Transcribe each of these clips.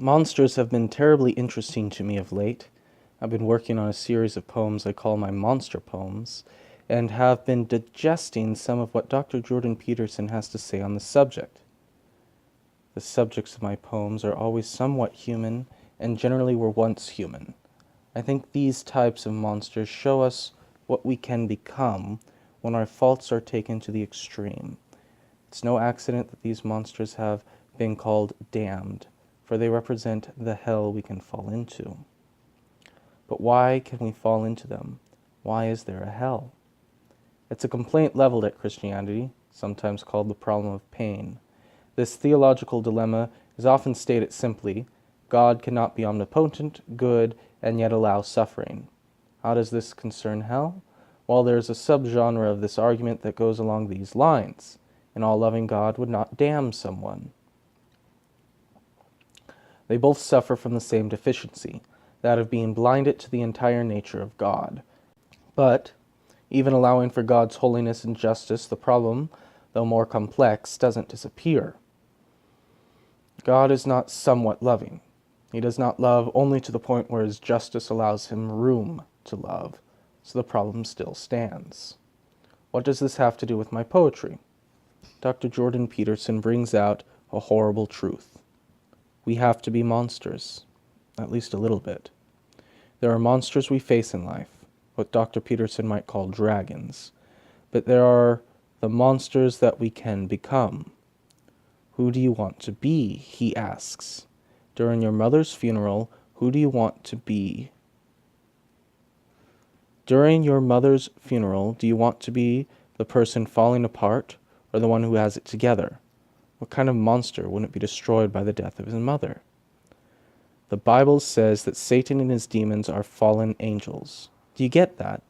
Monsters have been terribly interesting to me of late. I've been working on a series of poems I call my monster poems, and have been digesting some of what Dr. Jordan Peterson has to say on the subject. The subjects of my poems are always somewhat human, and generally were once human. I think these types of monsters show us what we can become when our faults are taken to the extreme. It's no accident that these monsters have been called damned, for they represent the hell we can fall into. But why can we fall into them? Why is there a hell? It's a complaint leveled at Christianity, sometimes called the problem of pain. This theological dilemma is often stated simply: God cannot be omnipotent, good, and yet allow suffering. How does this concern hell? Well, there is a subgenre of this argument that goes along these lines: an all-loving God would not damn someone. They both suffer from the same deficiency, that of being blinded to the entire nature of God. But, even allowing for God's holiness and justice, the problem, though more complex, doesn't disappear. God is not somewhat loving. He does not love only to the point where his justice allows him room to love, so the problem still stands. What does this have to do with my poetry? Dr. Jordan Peterson brings out a horrible truth. We have to be monsters, at least a little bit. There are monsters we face in life, what Dr. Peterson might call dragons, but there are the monsters that we can become. Who do you want to be? He asks. During your mother's funeral, who do you want to be? During your mother's funeral, do you want to be the person falling apart or the one who has it together? What kind of monster wouldn't be destroyed by the death of his mother? The Bible says that Satan and his demons are fallen angels. Do you get that?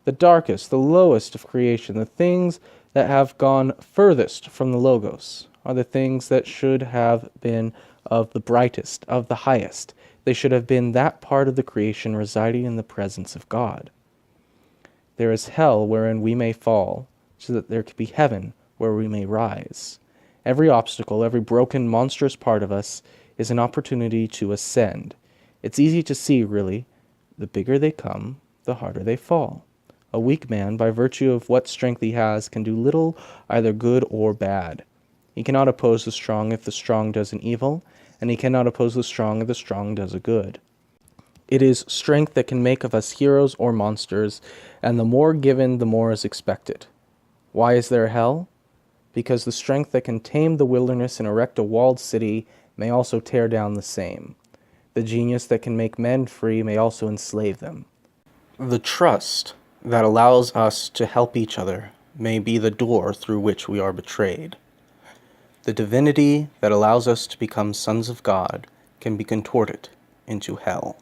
The darkest, the lowest of creation, the things that have gone furthest from the Logos, are the things that should have been of the brightest, of the highest. They should have been that part of the creation residing in the presence of God. There is hell wherein we may fall, so that there could be heaven where we may rise. Every obstacle, every broken, monstrous part of us is an opportunity to ascend. It's easy to see, really. The bigger they come, the harder they fall. A weak man, by virtue of what strength he has, can do little, either good or bad. He cannot oppose the strong if the strong does an evil, and he cannot oppose the strong if the strong does a good. It is strength that can make of us heroes or monsters, and the more given, the more is expected. Why is there hell? Because the strength that can tame the wilderness and erect a walled city may also tear down the same. The genius that can make men free may also enslave them. The trust that allows us to help each other may be the door through which we are betrayed. The divinity that allows us to become sons of God can be contorted into hell.